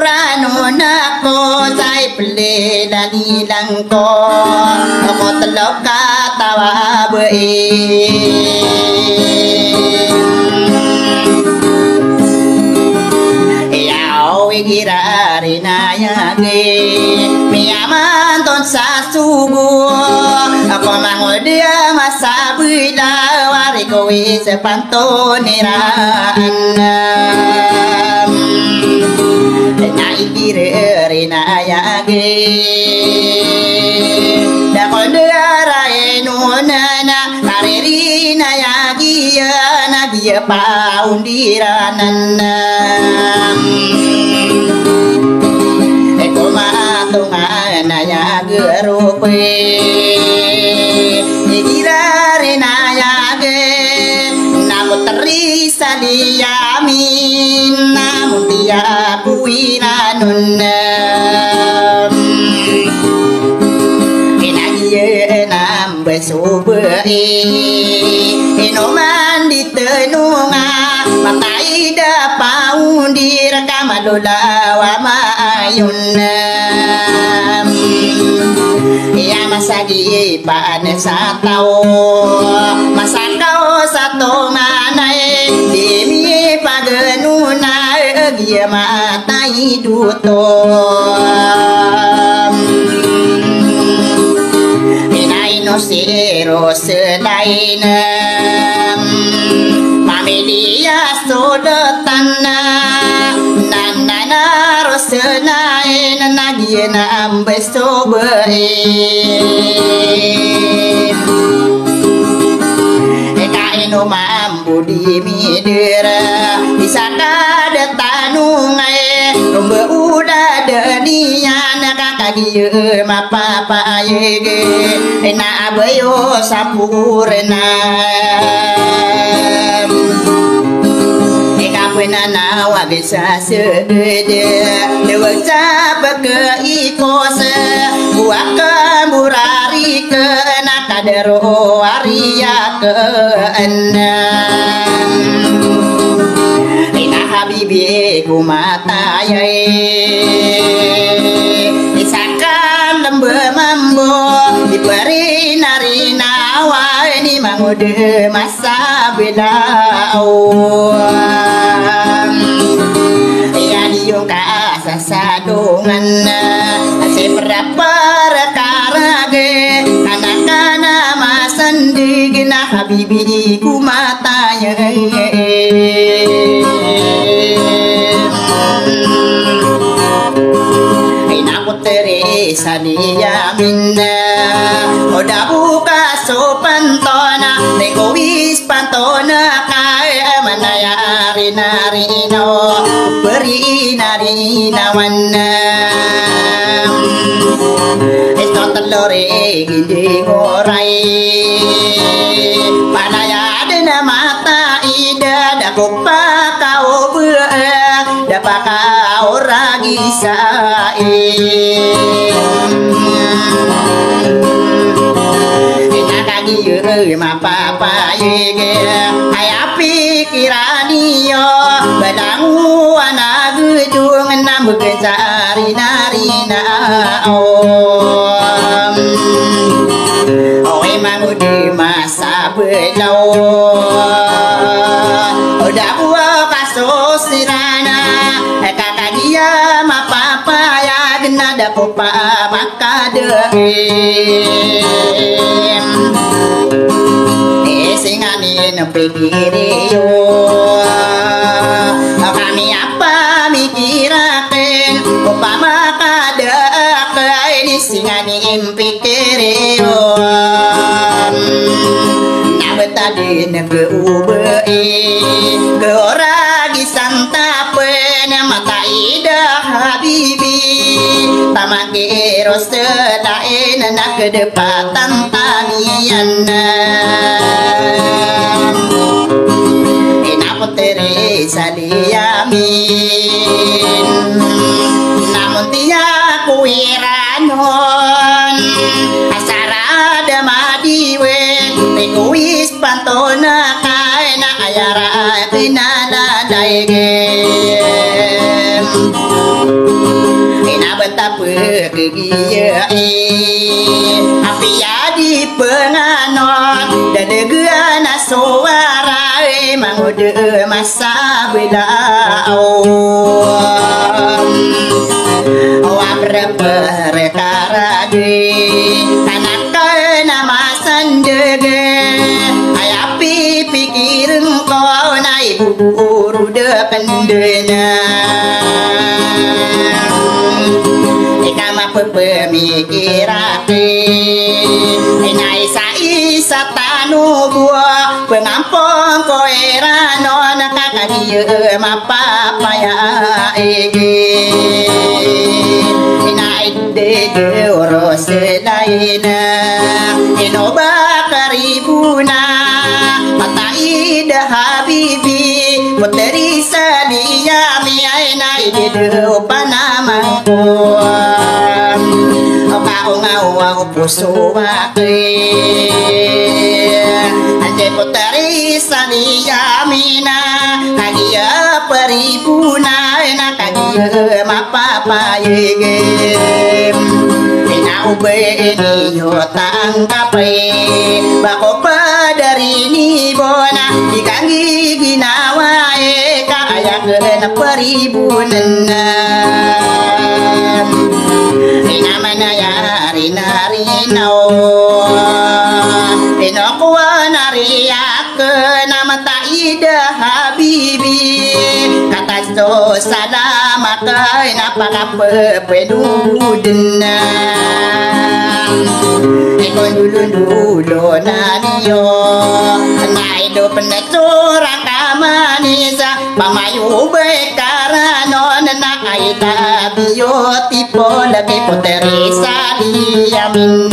Rano nako say ple dani lang ko ako telok katawa yaw igirari na yagi miyaman ton sa sugo ako mangodia masabila wari ko isepantoniran rinayage dakondara enuna karirina yagi na dia paundiranan ekumatungan ayage rupe igirarina yage namu terisaliyamin namu dia kuiranun besobe inoman ditenunga matai da paundir kamadola wa maayun ya masagi pan sa tao masakao sa tonganay demi paganuna dia matai duto no sero selain pamilia sodatan nana roselain nagiena ambesobe kaino mambu di midera bisaka detanungai rombe udah denian kakagieu mapapa ayege na abayo sampurna kapena na wabisa sede dewa sabake ikose buaka burari ke nakadero waria ke enam ina habibi kumatayai isakan lembe mambo diberi nari nawa ini mangude masa bedauan ya diung ka sasadungan seberapa rekarage anak-anak masandig na habibi kumataya Teresa diyaminna oda buka sopantona negois pantona kaya manaya rinarino beri narina wanna esto telore ginde gorai panaya dena mata ida dakopa kau dapaka orang Inagagiye mapapa yege aya pikiraniyo badangu anagudung namu kesari narina emang di masa belau udah buah kasus sirana kakagia mapapa ya genada popa makade singani nepikiriyo kami apa mikiraken popa makade ini singani impikiriyo nabetadi negeube georagi santapen mata ida habibi tamake roselain nak kedepatan tanian inapo Teresa diyamin namun tiya kuiranon asara madiwe egois pantona kaena ayara kinala ina betapa kegia api di penganon dan negana suara mangode masa belau perkara de tanah nama sandege ayapi pikirin kau naik buru depan dena ikama pemikirake naik sa tanu gua pengampung ko era non kakak dia mapa paya de oros laina inoba karibuna mata ida habibi puteri salia mi aina ide panama ko kau ngau puso ante puteri salia mina kagia peribuna na kagia mapapa yege ube ini hutang kape bako padari ni bona dikangi ginawa kaya kena peribunan ina mana ya rina rinao ino kuwa nariak nama taida habibi kata so salama kena pakape pedudena ikon dulu naniyo na hidup na curang kamanisa pamayu bekara non na kaita biyo tipo lagi puteri saliyamin